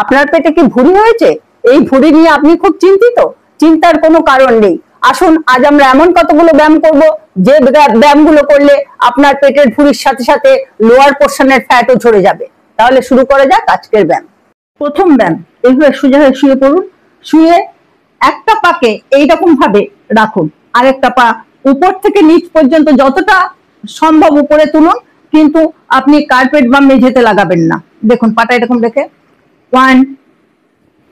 আপনার পেটে কি ভুঁড়ি হয়েছে? এই ভুঁড়ি নিয়ে আপনি খুব চিন্তিত? চিন্তার কোনো কারণ নেই। আসুন আজ আমরা এমন কতগুলো ব্যায়াম করব যে ব্যায়ামগুলো করলে আপনার পেটের ভুঁড়ির সাথে সাথে লোয়ার পোর্শনের ফ্যাটও ঝরে যাবে। তাহলে শুরু করা যাক আজকের ব্যায়াম। প্রথম ব্যায়াম, এইভাবে সোজা হয়ে শুয়ে পড়ুন। শুয়ে একটা পাকে এইরকম ভাবে রাখুন, আরেকটা পা উপর থেকে নিচ পর্যন্ত যতটা সম্ভব উপরে তুলুন, কিন্তু আপনি কার্পেট বা মেঝেতে লাগাবেন না। দেখুন পাটা এরকম রেখে 1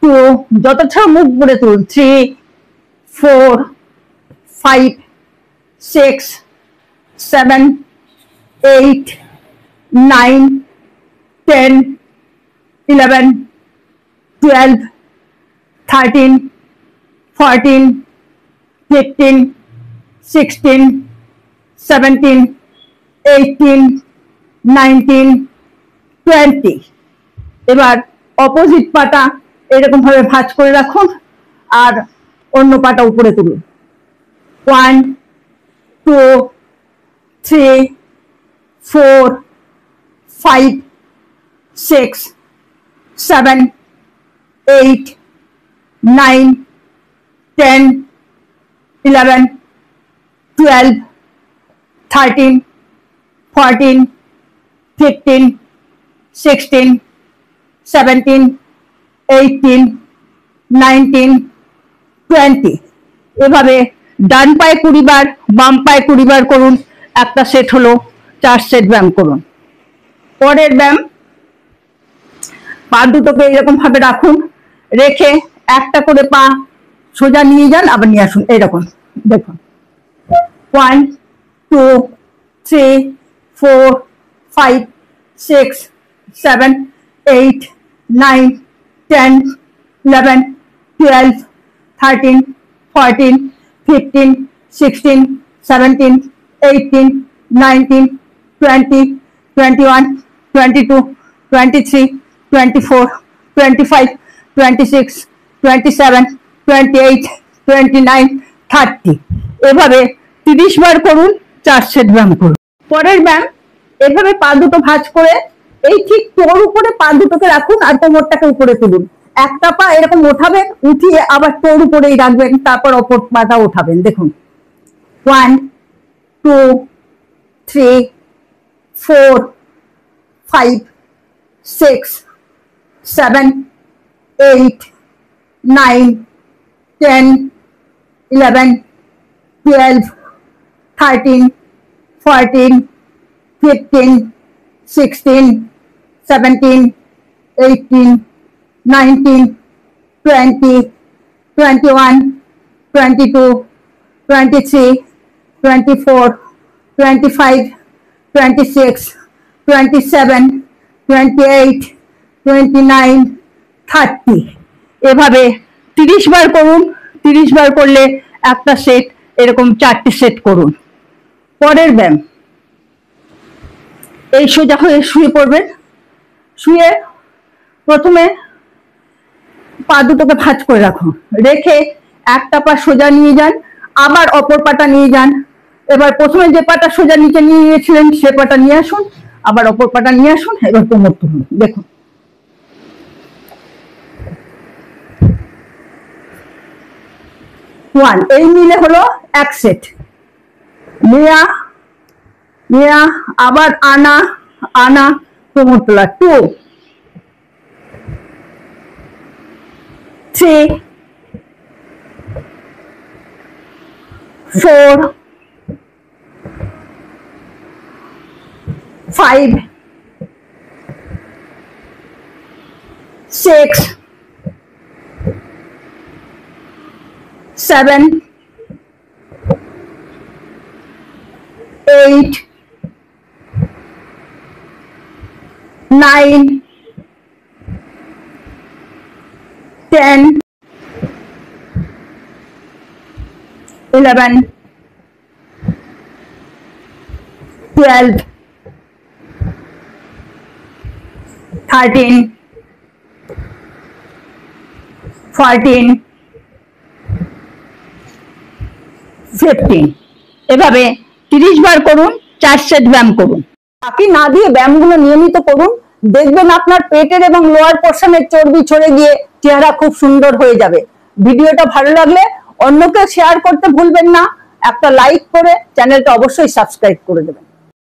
2 যতটা মুখ করে তুলুন, 3 4 5 6 7 8 9 10 11 12 13 14 15 16 17 18 19 20। এবার অপোজিট পাটা এরকম ভাবে ভাঁজ করে রাখুন আর অন্য পাটা উপরে তুলুন। 1 2 3 4 5 6 7 8 9 10 11 12 13 14 15 16 17 18 19 20। এভাবে ডান পায়ে 20 বার, বাম পায়ে 20 বার করুন। একটা সেট হলো, 4 সেট ব্যায়াম করুন। পরের ব্যায়াম, পা দুটোকে এরকম ভাবে রাখুন, রেখে একটা করে পা সোজা নিয়ে যান, আবার নিয়ে আসুন। এইরকম দেখুন 1 2 3 4 5 6 7 8 9 10 11 12 13 14 15 16 17 18 19 20 21 22 23 24 25 26 27 28 29 30। এভাবে 30 বার করুন, 4 সেট ব্যায়াম করুন। পরের ব্যায়াম, এভাবে পা দুটো ভাঁজ করে এই ঠিক তোর উপরে পা দুটোকে রাখুন আর কোমরটাকে উপরে তুলুন। একটা পা এরকম ওঠাবেন, উঠিয়ে আবার তোর উপরেই রাখবেন, তারপর অপর পাটা ওঠাবেন। দেখুন 1 2 3 4 5 6 7 8 9 10 11 12 13 14 15 16 17 18 19 20 21 22 23 24 25 26 27 28 29 30। এভাবে 30 বার করুন। 30 বার করলে একটা সেট, এরকম 4টে সেট করুন। পরের ব্যায়াম, এই সোজা হয়ে শুয়ে পড়বেন। শুয়ে প্রথমে পা দুটোকে ভাঁজ করে রাখুন, রেখে একটা পা সোজা নিয়ে যান, আবার অপর পাটা নিয়ে যান। এবার প্রথমে যে পাটা সোজা নিচে নিয়ে গিয়েছিলেন সে পাটা নিয়ে আসুন, আবার অপর পাটা নিয়ে আসুন। এবার কোমর তুলুন। দেখুন 1, এই মিলে হলো 1 সেট। নেয়া নেয়া, আবার আনা আনা, কোমর তোলা। 2 3 4 5 6 7 8 9 10 11 12 13 14 15। এভাবে 30 বার করুন, 4 সেট ব্যায়াম করুন। বাকি না দিয়ে ব্যায়ামগুলো নিয়মিত করুন, দেখবেন আপনার পেটের এবং লোয়ার পোর্শনের চর্বি ছড়ে গিয়ে চেহারা খুব সুন্দর হয়ে যাবে। ভিডিওটা ভালো লাগলে অন্যকে শেয়ার করতে ভুলবেন না, একটা লাইক করে চ্যানেলটা অবশ্যই সাবস্ক্রাইব করে দেবেন।